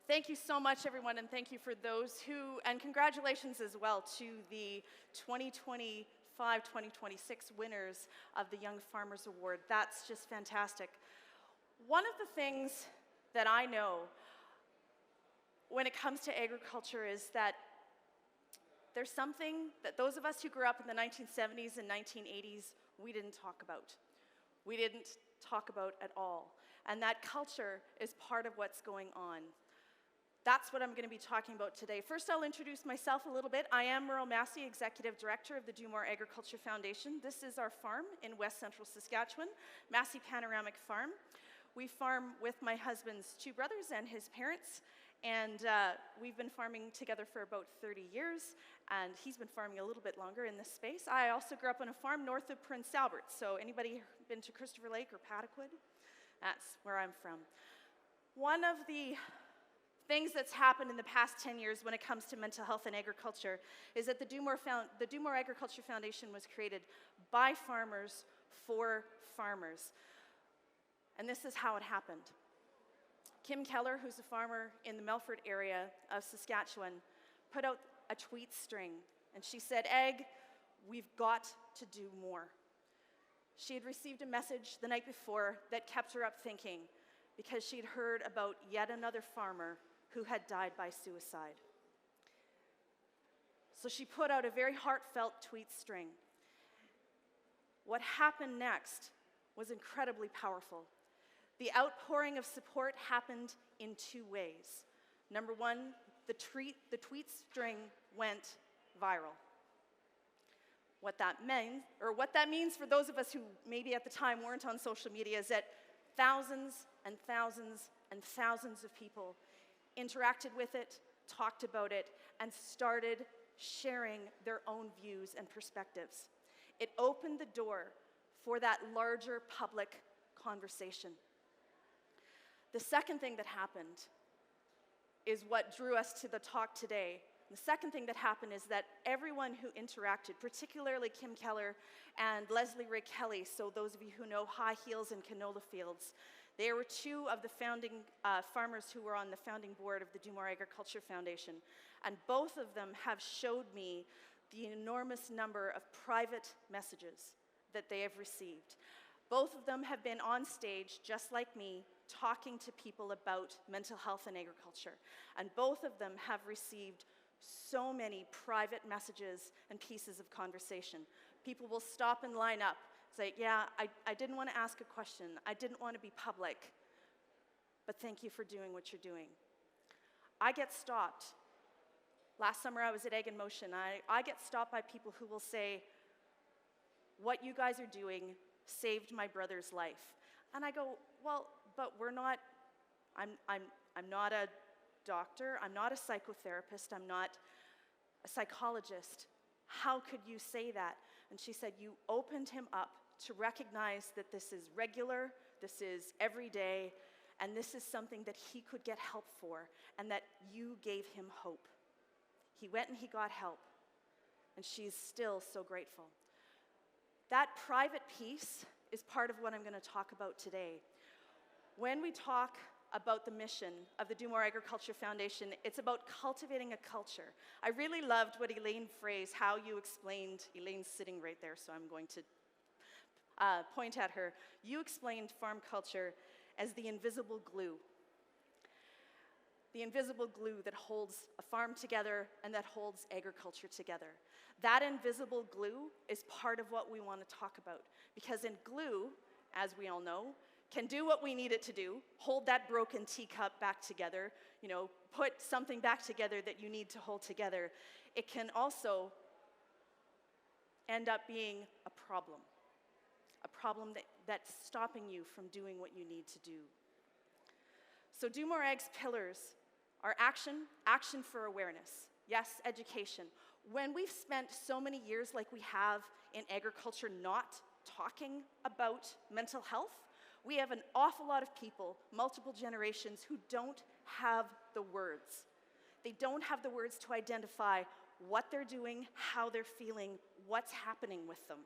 Thank you so much, everyone, and thank you for those who, and congratulations as well to the 2025-2026 winners of the Young Farmers Award. That's just fantastic. One of the things that I know when it comes to agriculture is that there's something that those of us who grew up in the 1970s and 1980s, we didn't talk about. We didn't talk about at all. And that culture is part of what's going on. That's what I'm going to be talking about today. First, I'll introduce myself a little bit. I am Merle, Massie, Executive Director of the Do More Agriculture Foundation. This is our farm in West Central Saskatchewan, Massie Panoramic Farm. We farm with my husband's two brothers and his parents, and we've been farming together for about 30 years, and he's been farming a little bit longer in this space. I also grew up on a farm north of Prince Albert, so anybody been to Christopher Lake or Paddockwood? That's where I'm from. One of the things that's happened in the past 10 years when it comes to mental health and agriculture is that the Do More Agriculture Foundation was created by farmers for farmers. And this is how it happened. Kim Keller, who's a farmer in the Melfort area of Saskatchewan, put out a tweet string, and she said, "Ag, we've got to do more." She had received a message the night before that kept her up thinking because she'd heard about yet another farmer who had died by suicide. So she put out a very heartfelt tweet string. What happened next was incredibly powerful. The outpouring of support happened in two ways. Number one, the tweet string went viral. What that means for those of us who maybe at the time weren't on social media is that thousands and thousands and thousands of people interacted with it, talked about it, and started sharing their own views and perspectives. It opened the door for that larger public conversation. The second thing that happened is what drew us to the talk today. The second thing that happened is that everyone who interacted, particularly Kim Keller and Leslie Ray Kelly, so those of you who know High Heels and Canola Fields, they were two of the founding farmers who were on the founding board of the Do More Agriculture Foundation. And both of them have showed me the enormous number of private messages that they have received. Both of them have been on stage, just like me, talking to people about mental health and agriculture. And both of them have received so many private messages and pieces of conversation. People will stop and line up, say, "Yeah, I didn't want to ask a question. I didn't want to be public, but thank you for doing what you're doing." I get stopped. Last summer I was at Ag in Motion. I get stopped by people who will say, "What you guys are doing saved my brother's life." And I go, "Well, but we're not, I'm not a doctor, I'm not a psychotherapist, I'm not a psychologist. How could you say that?" And she said, "You opened him up to recognize that this is regular, this is every day, and this is something that he could get help for, and that you gave him hope." He went and he got help, and she's still so grateful. That private piece is part of what I'm going to talk about today. When we talk about the mission of the Do More Agriculture Foundation, it's about cultivating a culture. I really loved what Elaine phrased, how you explained, Elaine's sitting right there, so I'm going to point at her. You explained farm culture as the invisible glue. The invisible glue that holds a farm together and that holds agriculture together. That invisible glue is part of what we want to talk about, because in glue, as we all know, can do what we need it to do, hold that broken teacup back together, put something back together that you need to hold together. It can also end up being a problem that's stopping you from doing what you need to do. So Do More Ag's pillars are action for awareness. Yes, education. When we've spent so many years like we have in agriculture not talking about mental health, we have an awful lot of people, multiple generations, who don't have the words. They don't have the words to identify what they're doing, how they're feeling, what's happening with them.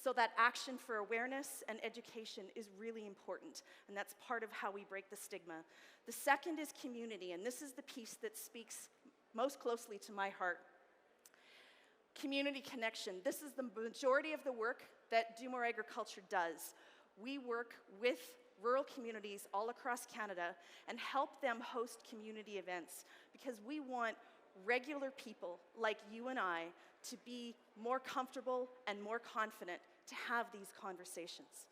So that action for awareness and education is really important, and that's part of how we break the stigma. The second is community, and this is the piece that speaks most closely to my heart. Community connection. This is the majority of the work that Do More Agriculture does. We work with rural communities all across Canada and help them host community events because we want regular people like you and I to be more comfortable and more confident to have these conversations.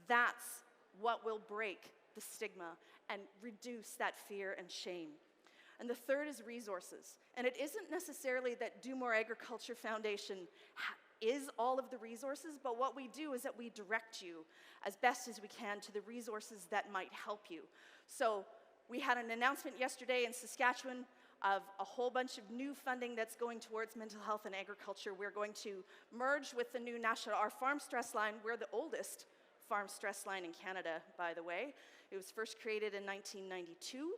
That's what will break the stigma and reduce that fear and shame. And the third is resources. And it isn't necessarily that Do More Agriculture Foundation is all of the resources, but what we do is that we direct you as best as we can to the resources that might help you. So we had an announcement yesterday in Saskatchewan of a whole bunch of new funding that's going towards mental health and agriculture. We're going to merge with the new our farm stress line. We're the oldest farm stress line in Canada, by the way. It was first created in 1992.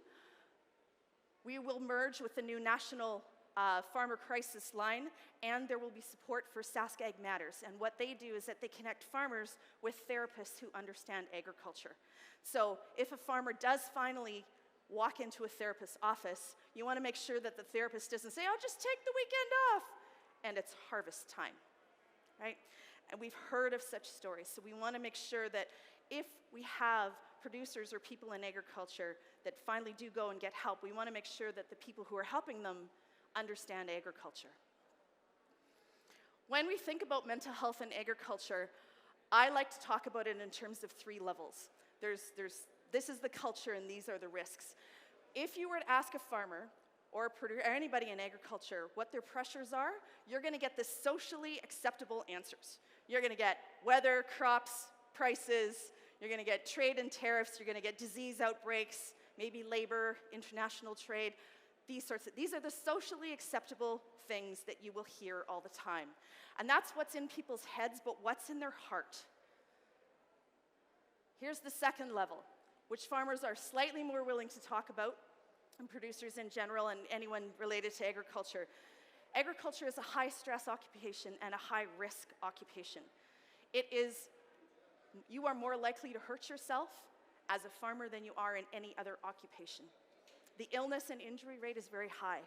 We will merge with the new national farmer crisis line, and there will be support for Sask Ag Matters. And what they do is that they connect farmers with therapists who understand agriculture. So if a farmer does finally walk into a therapist's office, you want to make sure that the therapist doesn't say, "Oh, just take the weekend off," and it's harvest time, right? And we've heard of such stories, so we want to make sure that if we have producers or people in agriculture that finally do go and get help, we want to make sure that the people who are helping them understand agriculture. When we think about mental health and agriculture, I like to talk about it in terms of 3 levels. This is the culture and these are the risks. If you were to ask a farmer or anybody in agriculture what their pressures are, you're going to get the socially acceptable answers. You're going to get weather, crops, prices, you're going to get trade and tariffs, you're going to get disease outbreaks, maybe labor, international trade, these are the socially acceptable things that you will hear all the time. And that's what's in people's heads, but what's in their heart? Here's the second level, which farmers are slightly more willing to talk about, and producers in general, and anyone related to agriculture. Agriculture is a high-stress occupation and a high-risk occupation. You are more likely to hurt yourself as a farmer than you are in any other occupation. The illness and injury rate is very high.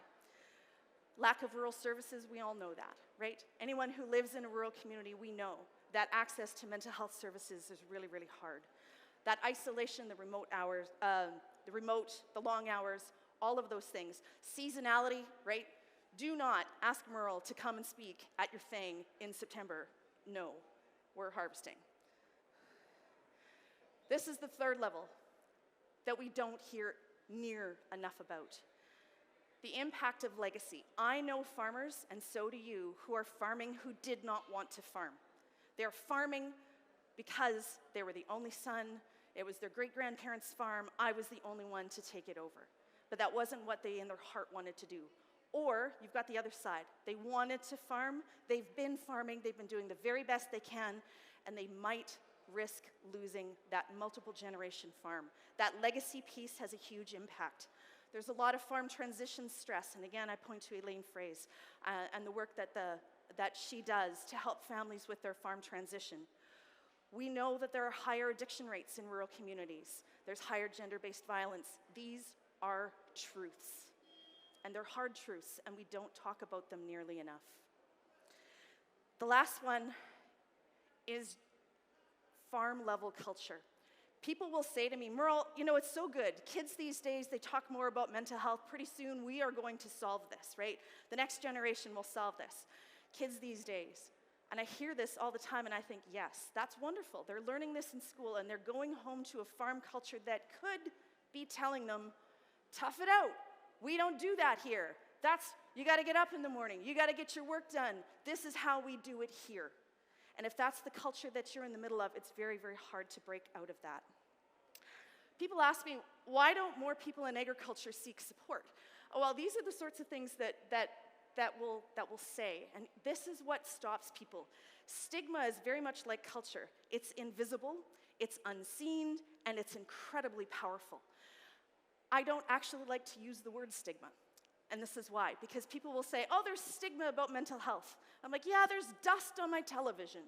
Lack of rural services, we all know that, right? Anyone who lives in a rural community, we know that access to mental health services is really, really hard. That isolation, the remote hours, the long hours, all of those things. Seasonality, right? Do not ask Merle to come and speak at your thing in September. No, we're harvesting. This is the third level that we don't hear near enough about. The impact of legacy. I know farmers, and so do you, who are farming who did not want to farm. They're farming because they were the only son, it was their great-grandparents' farm, I was the only one to take it over. But that wasn't what they in their heart wanted to do. Or, you've got the other side. They wanted to farm, they've been farming, they've been doing the very best they can, and they might risk losing that multiple generation farm. That legacy piece has a huge impact. There's a lot of farm transition stress, and again, I point to Elaine Frey's and the work that she does to help families with their farm transition. We know that there are higher addiction rates in rural communities. There's higher gender-based violence. These are truths, and they're hard truths, and we don't talk about them nearly enough. The last one is farm-level culture. People will say to me, Merle, you know, it's so good. Kids these days, they talk more about mental health. Pretty soon, we are going to solve this, right? The next generation will solve this. Kids these days. And I hear this all the time, and I think, yes, that's wonderful. They're learning this in school, and they're going home to a farm culture that could be telling them, tough it out. We don't do that here. You got to get up in the morning. You got to get your work done. This is how we do it here. And if that's the culture that you're in the middle of, it's very, very hard to break out of that. People ask me, why don't more people in agriculture seek support? Oh, well, these are the sorts of things that will say, and this is what stops people. Stigma is very much like culture. It's invisible, it's unseen, and it's incredibly powerful. I don't actually like to use the word stigma. And this is why, because people will say, oh, there's stigma about mental health. I'm like, yeah, there's dust on my television.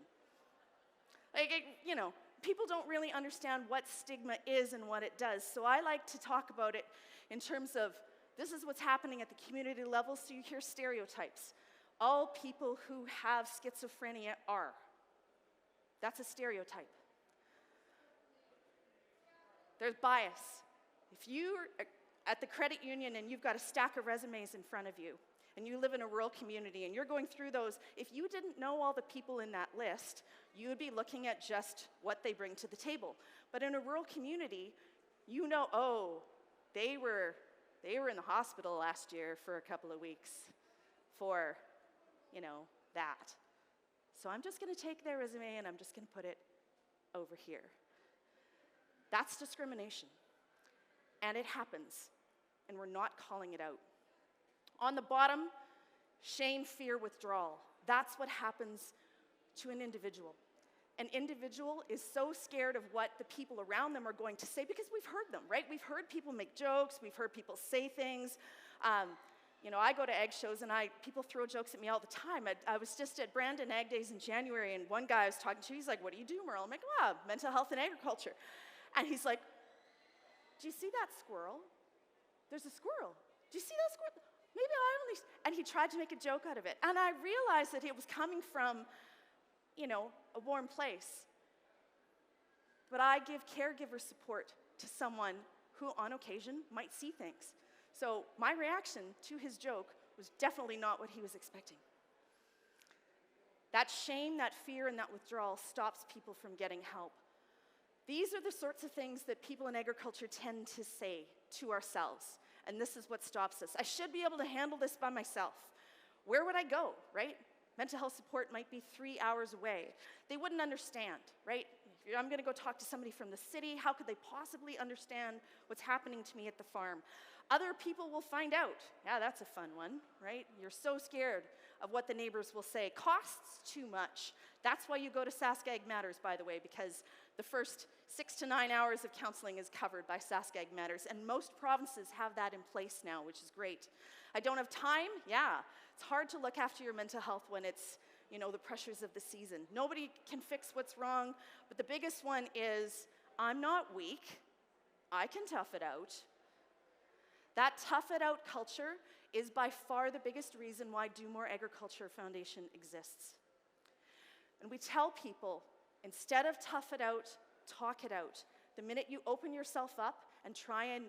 People don't really understand what stigma is and what it does. So I like to talk about it in terms of this is what's happening at the community level, so you hear stereotypes. All people who have schizophrenia are. That's a stereotype. There's bias. If you're at the credit union and you've got a stack of resumes in front of you, and you live in a rural community, and you're going through those, if you didn't know all the people in that list, you would be looking at just what they bring to the table. But in a rural community, you know, oh, they were in the hospital last year for a couple of weeks for, that. So I'm just going to take their resume and I'm just going to put it over here. That's discrimination. And it happens, and we're not calling it out. On the bottom, shame, fear, withdrawal. That's what happens to an individual. An individual is so scared of what the people around them are going to say because we've heard them, right? We've heard people make jokes. We've heard people say things. I go to ag shows, and people throw jokes at me all the time. I was just at Brandon Ag Days in January, and one guy I was talking to, he's like, "What do you do, Merle?" I'm like, mental health and agriculture. And he's like, "Do you see that squirrel? There's a squirrel. Do you see that squirrel? Maybe I only..." And he tried to make a joke out of it. And I realized that it was coming from, a warm place. But I give caregiver support to someone who, on occasion, might see things. So my reaction to his joke was definitely not what he was expecting. That shame, that fear, and that withdrawal stops people from getting help. These are the sorts of things that people in agriculture tend to say to ourselves. And this is what stops us. I should be able to handle this by myself. Where would I go, right? Mental health support might be 3 hours away. They wouldn't understand, right? If I'm going to go talk to somebody from the city, how could they possibly understand what's happening to me at the farm? Other people will find out. Yeah, that's a fun one, right? You're so scared of what the neighbors will say. Costs too much. That's why you go to Sask Ag Matters, by the way, because the first 6 to 9 hours of counseling is covered by Sask Ag Matters, and most provinces have that in place now, which is great. I don't have time? Yeah. It's hard to look after your mental health when it's, the pressures of the season. Nobody can fix what's wrong, but the biggest one is, I'm not weak. I can tough it out. That tough it out culture is by far the biggest reason why Do More Agriculture Foundation exists. And we tell people, instead of tough it out, talk it out. The minute you open yourself up and try and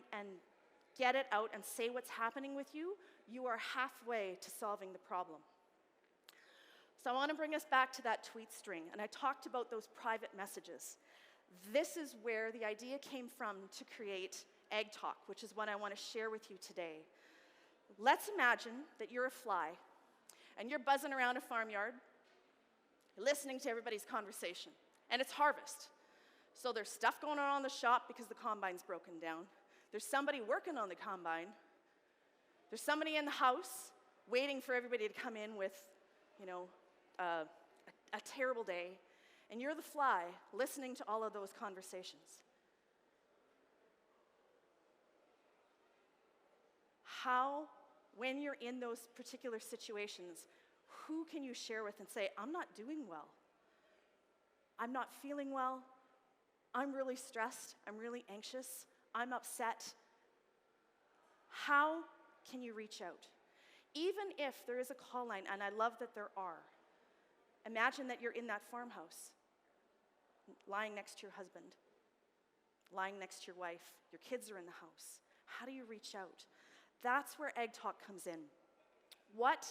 get it out and say what's happening with you, you are halfway to solving the problem. So I want to bring us back to that tweet string, and I talked about those private messages. This is where the idea came from to create AgTalk, which is what I want to share with you today. Let's imagine that you're a fly, and you're buzzing around a farmyard, listening to everybody's conversation, and it's harvest. So there's stuff going on in the shop because the combine's broken down. There's somebody working on the combine. There's somebody in the house waiting for everybody to come in with, a terrible day. And you're the fly listening to all of those conversations. How, when you're in those particular situations, who can you share with and say, I'm not doing well. I'm not feeling well. I'm really stressed. I'm really anxious. I'm upset. How can you reach out? Even if there is a call line, and I love that there are, imagine that you're in that farmhouse, lying next to your husband, lying next to your wife, your kids are in the house. How do you reach out? That's where AgTalk comes in. What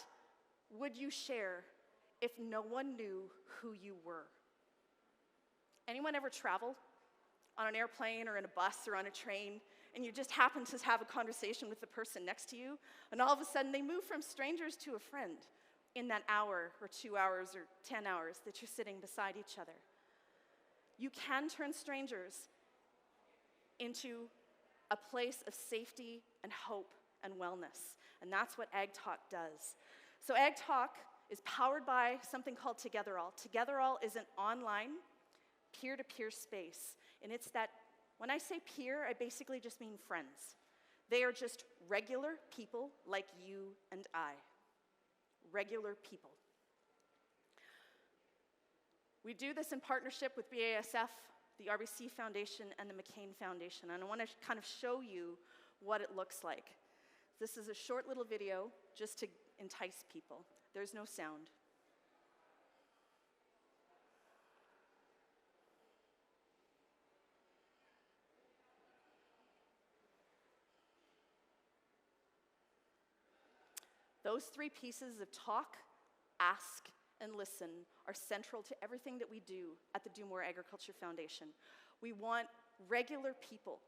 would you share if no one knew who you were? Anyone ever travel on an airplane or in a bus or on a train, and you just happen to have a conversation with the person next to you, and all of a sudden they move from strangers to a friend in that hour or 2 hours or 10 hours that you're sitting beside each other? You can turn strangers into a place of safety and hope and wellness, and that's what AgTalk does. So AgTalk is powered by something called Togetherall. Togetherall is an online peer-to-peer space, and it's that, when I say peer, I basically just mean friends. They are just regular people like you and I. Regular people. We do this in partnership with BASF, the RBC Foundation, and the McCain Foundation, and I want to kind of show you what it looks like. This is a short little video just to entice people. There's no sound. Those three pieces of talk, ask, and listen are central to everything that we do at the Do More Agriculture Foundation. We want regular people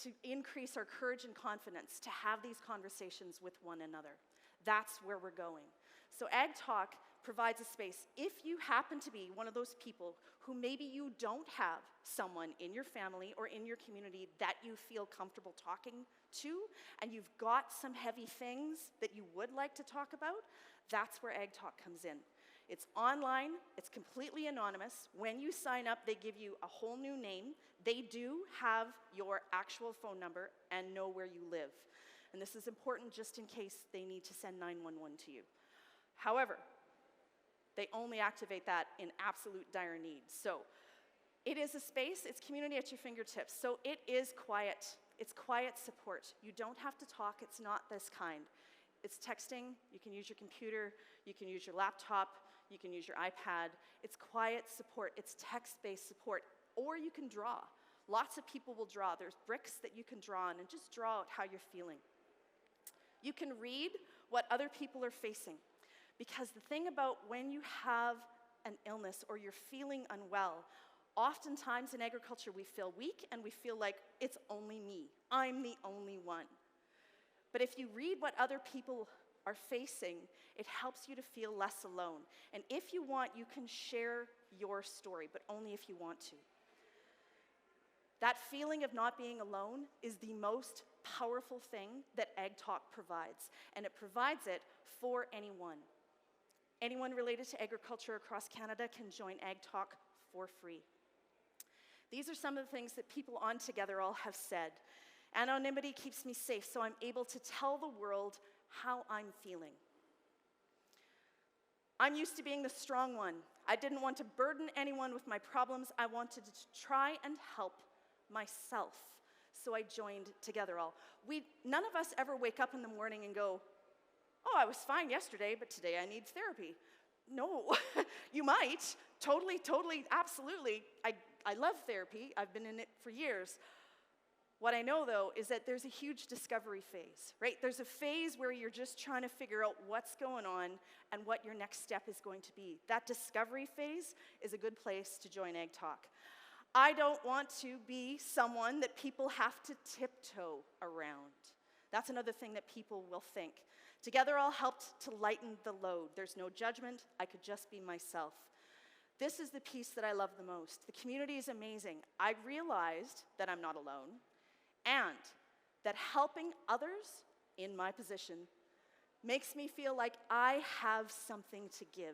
to increase our courage and confidence to have these conversations with one another. That's where we're going. So AgTalk provides a space. If you happen to be one of those people who maybe you don't have someone in your family or in your community that you feel comfortable talking to, and you've got some heavy things that you would like to talk about, that's where AgTalk comes in. It's online, it's completely anonymous. When you sign up, they give you a whole new name. They do have your actual phone number and know where you live. And this is important just in case they need to send 911 to you. However, they only activate that in absolute dire need. So it is a space, it's community at your fingertips. So it is quiet. It's quiet support. You don't have to talk, it's not this kind. It's texting, you can use your computer, you can use your laptop, you can use your iPad. It's quiet support, it's text-based support, or you can draw. Lots of people will draw. There's bricks that you can draw on and just draw out how you're feeling. You can read what other people are facing. Because the thing about when you have an illness or you're feeling unwell, oftentimes in agriculture we feel weak and we feel like it's only me. I'm the only one. But if you read what other people are facing, it helps you to feel less alone. And if you want, you can share your story, but only if you want to. That feeling of not being alone is the most powerful thing that AgTalk provides, and it provides it for anyone. Anyone related to agriculture across Canada can join AgTalk for free. These are some of the things that people on Together All have said. Anonymity keeps me safe, so I'm able to tell the world how I'm feeling. I'm used to being the strong one. I didn't want to burden anyone with my problems. I wanted to try and help myself, so I joined Together All. None of us ever wake up in the morning and go, oh, I was fine yesterday, but today I need therapy. No, you might. Totally, absolutely. I love therapy. I've been in it for years. What I know, though, is that there's a huge discovery phase, right? There's a phase where you're just trying to figure out what's going on and what your next step is going to be. That discovery phase is a good place to join AgTalk. I don't want to be someone that people have to tiptoe around. That's another thing that people will think. Together All helped to lighten the load. There's no judgment. I could just be myself. This is the piece that I love the most. The community is amazing. I realized that I'm not alone and that helping others in my position makes me feel like I have something to give.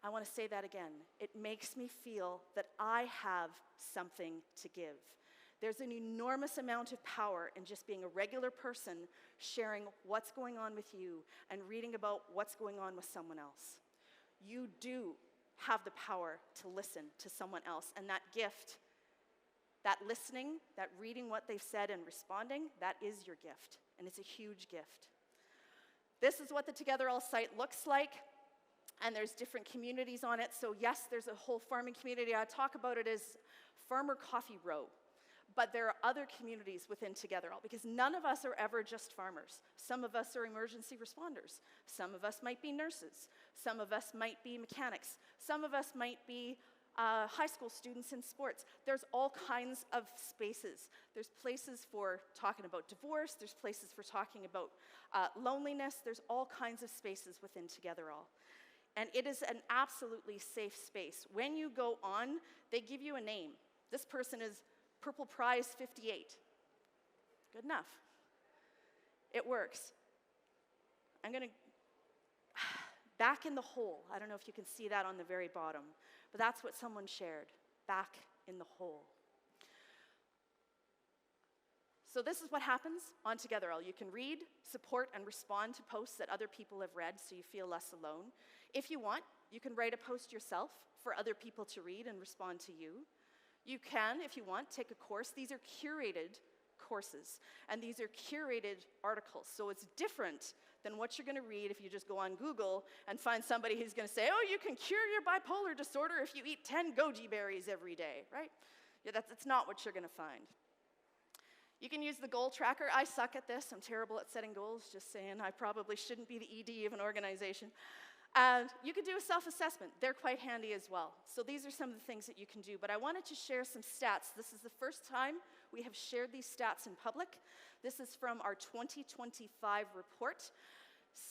I want to say that again. It makes me feel that I have something to give. There's an enormous amount of power in just being a regular person, sharing what's going on with you and reading about what's going on with someone else. You do have the power to listen to someone else, and that gift, that listening, that reading what they've said and responding, that is your gift, and it's a huge gift. This is what the Together All site looks like, and there's different communities on it. So yes, there's a whole farming community. I talk about it as Farmer Coffee Row. But there are other communities within Together All, because none of us are ever just farmers. Some of us are emergency responders. Some of us might be nurses. Some of us might be mechanics. Some of us might be high school students in sports. There's all kinds of spaces. There's places for talking about divorce. There's places for talking about loneliness. There's all kinds of spaces within Together All. And it is an absolutely safe space. When you go on, they give you a name. This person is Purple Prize 58. Good enough. It works. I'm going to, back in the hole. I don't know if you can see that on the very bottom, but that's what someone shared, back in the hole. So this is what happens on Together All. You can read, support, and respond to posts that other people have read so you feel less alone. If you want, You can write a post yourself for other people to read and respond to you. You can, if you want, take a course. These are curated courses, and these are curated articles. So it's different than what you're going to read if you just go on Google and find somebody who's going to say, oh, you can cure your bipolar disorder if you eat 10 goji berries every day, right? Yeah, that's not what you're going to find. You can use the goal tracker. I suck at this. I'm terrible at setting goals, just saying. I probably shouldn't be the ED of an organization. And you can do a self-assessment. They're quite handy as well. So these are some of the things that you can do. But I wanted to share some stats. This is the first time we have shared these stats in public. This is from our 2025 report.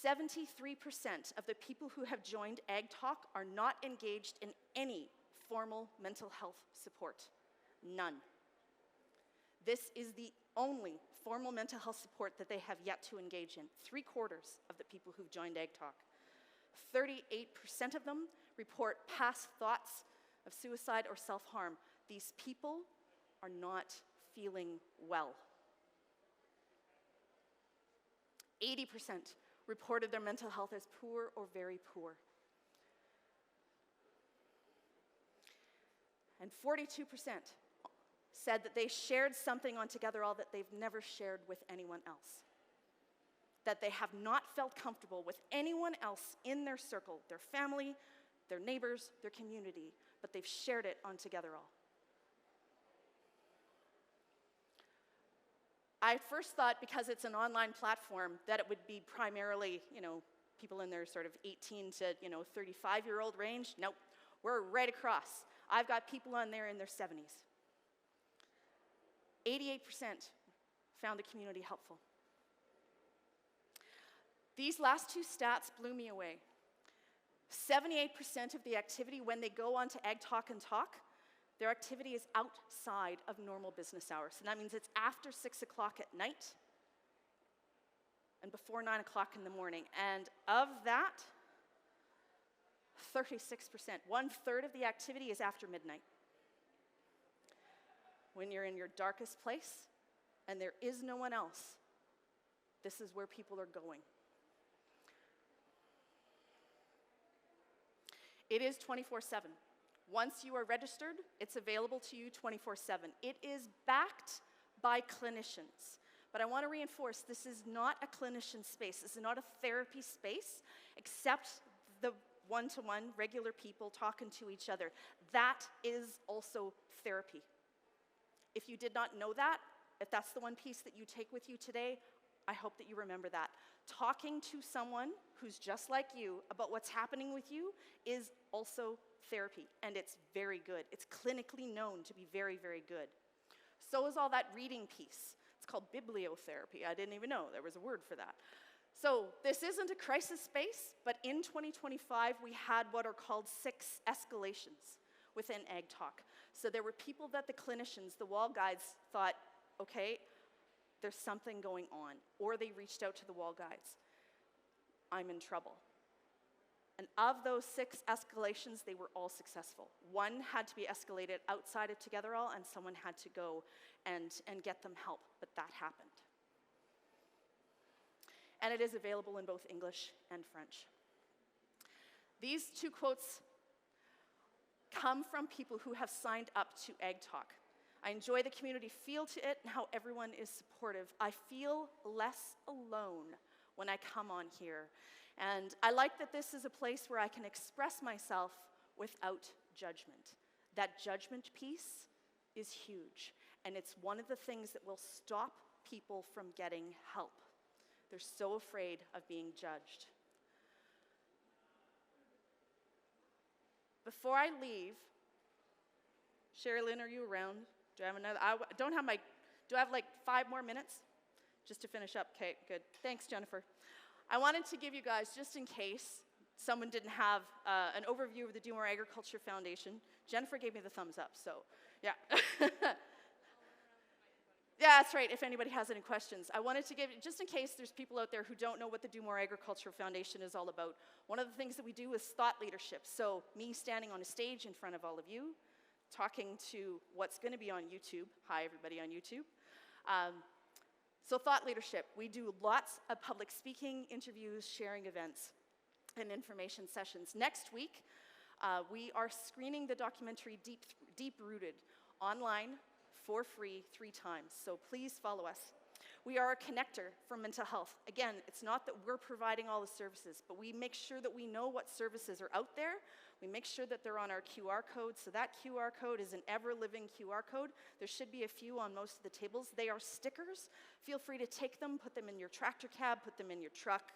73% of the people who have joined AgTalk are not engaged in any formal mental health support. None. This is the only formal mental health support that they have yet to engage in. 3/4 of the people who've joined AgTalk. 38% of them report past thoughts of suicide or self-harm. These people are not feeling well. 80% reported their mental health as poor or very poor. And 42% said that they shared something on TogetherAll that they've never shared with anyone else. That they have not felt comfortable with anyone else in their circle, their family, their neighbors, their community, but they've shared it on TogetherAll. I first thought, because it's an online platform, that it would be primarily, people in their sort of 18 to, 35-year-old range. Nope, we're right across. I've got people on there in their 70s. 88% found the community helpful. These last two stats blew me away. 78% of the activity when they go onto AgTalk and Talk, their activity is outside of normal business hours. And that means it's after 6 o'clock at night and before 9 o'clock in the morning. And of that, 36%, 1/3 of the activity is after midnight. When you're in your darkest place and there is no one else, this is where people are going. It is 24/7. Once you are registered, it's available to you 24/7. It is backed by clinicians. But I want to reinforce, this is not a clinician space. This is not a therapy space, except the one-to-one, regular people talking to each other. That is also therapy. If you did not know that, if that's the one piece that you take with you today, I hope that you remember that. Talking to someone who's just like you about what's happening with you is also therapy, and it's very good. It's clinically known to be very, very good. So is all that reading piece. It's called bibliotherapy. I didn't even know there was a word for that. So this isn't a crisis space, but in 2025, we had what are called 6 escalations within AgTalk. So there were people that the clinicians, the wall guides, thought, okay, there's something going on. Or they reached out to the wall guides. I'm in trouble. And of those 6 escalations, they were all successful. One had to be escalated outside of TogetherAll, and someone had to go and get them help, but that happened. And it is available in both English and French. These 2 quotes come from people who have signed up to AgTalk. I enjoy the community feel to it and how everyone is supportive. I feel less alone when I come on here. And I like that this is a place where I can express myself without judgment. That judgment piece is huge, and it's one of the things that will stop people from getting help. They're so afraid of being judged. Before I leave, Sherilyn, are you around? Do I have another? Do I have like 5 more minutes just to finish up? Okay, good. Thanks, Jennifer. I wanted to give you guys, just in case someone didn't have an overview of the Do More Agriculture Foundation. Jennifer gave me the thumbs up, so yeah. Yeah, that's right, if anybody has any questions. I wanted to give, just in case there's people out there who don't know what the Do More Agriculture Foundation is all about, one of the things that we do is thought leadership. So me standing on a stage in front of all of you, talking to what's going to be on YouTube. Hi, everybody on YouTube. So thought leadership. We do lots of public speaking, interviews, sharing events. and information sessions. Next week, we are screening the documentary Deep Rooted online for free 3 times, so please follow us. We are a connector for mental health. Again, it's not that we're providing all the services, but we make sure that we know what services are out there. We make sure that they're on our QR code, so that QR code is an ever-living QR code. There should be a few on most of the tables. They are stickers. Feel free to take them, put them in your tractor cab, put them in your truck,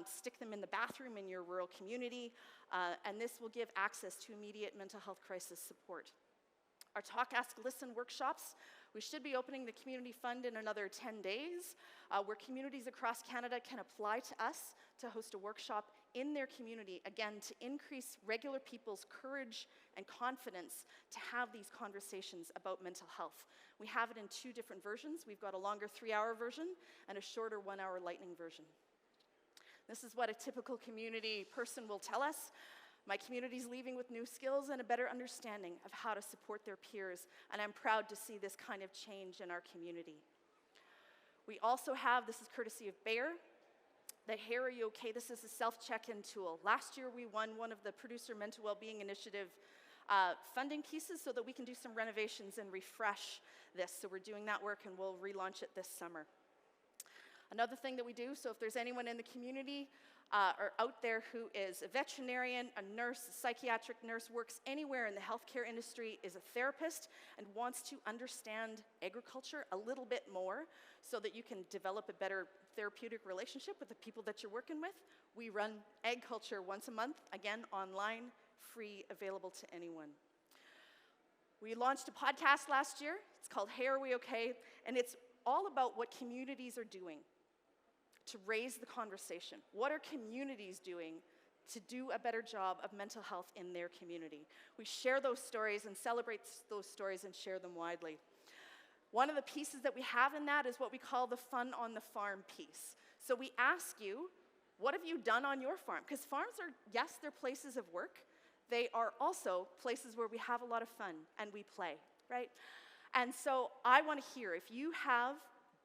stick them in the bathroom in your rural community, and this will give access to immediate mental health crisis support. Our Talk, Ask, Listen workshops, we should be opening the community fund in another 10 days, where communities across Canada can apply to us to host a workshop in their community, again, to increase regular people's courage and confidence to have these conversations about mental health. We have it in 2 different versions. We've got a longer 3-hour version and a shorter 1-hour lightning version. This is what a typical community person will tell us. My community's leaving with new skills and a better understanding of how to support their peers, and I'm proud to see this kind of change in our community. We also have, this is courtesy of Bayer, the Hey, Are You Okay? This is a self-check-in tool. Last year we won one of the Producer Mental Wellbeing Initiative funding pieces so that we can do some renovations and refresh this. So we're doing that work and we'll relaunch it this summer. Another thing that we do, so if there's anyone in the community or out there who is a veterinarian, a nurse, a psychiatric nurse, works anywhere in the healthcare industry, is a therapist, and wants to understand agriculture a little bit more so that you can develop a better therapeutic relationship with the people that you're working with, we run AgCulture once a month, again, online, free, available to anyone. We launched a podcast last year. It's called Hey, Are We Okay? And it's all about what communities are doing to raise the conversation. What are communities doing to do a better job of mental health in their community? We share those stories and celebrate those stories and share them widely. One of the pieces that we have in that is what we call the Fun on the Farm piece. So we ask you, what have you done on your farm? Because farms are, yes, they're places of work. They are also places where we have a lot of fun and we play, right? And so I want to hear if you have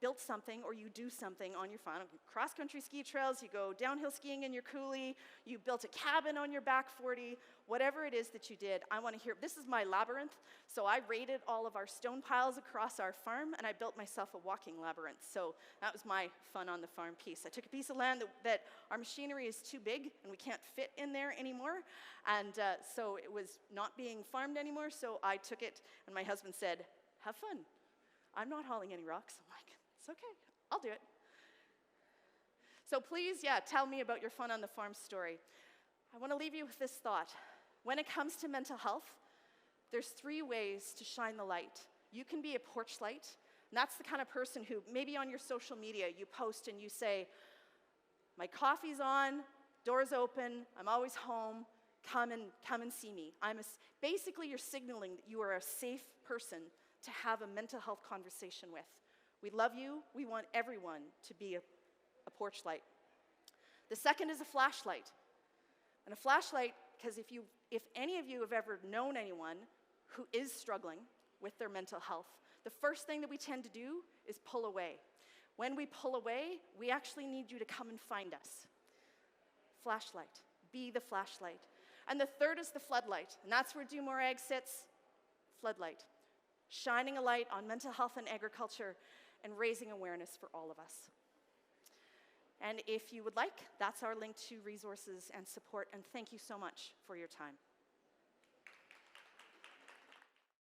built something or you do something on your farm, cross-country ski trails, you go downhill skiing in your coulee, you built a cabin on your back 40, whatever it is that you did, I want to hear. This is my labyrinth, so I raided all of our stone piles across our farm and I built myself a walking labyrinth. So that was my Fun on the Farm piece. I took a piece of land that our machinery is too big and we can't fit in there anymore, and so it was not being farmed anymore, so I took it and my husband said, have fun. I'm not hauling any rocks. I'm like, it's okay, I'll do it. So please, tell me about your Fun on the Farm story. I want to leave you with this thought. When it comes to mental health, there's 3 ways to shine the light. You can be a porch light, and that's the kind of person who maybe on your social media you post and you say, my coffee's on, door's open, I'm always home, come and see me. Basically you're signaling that you are a safe person to have a mental health conversation with. We love you. We want everyone to be a porch light. The second is a flashlight. And a flashlight, because if any of you have ever known anyone who is struggling with their mental health, the first thing that we tend to do is pull away. When we pull away, we actually need you to come and find us. Flashlight. Be the flashlight. And the third is the floodlight. And that's where Do More Ag sits. Floodlight. Shining a light on mental health and agriculture and raising awareness for all of us. And if you would like, that's our link to resources and support, and thank you so much for your time.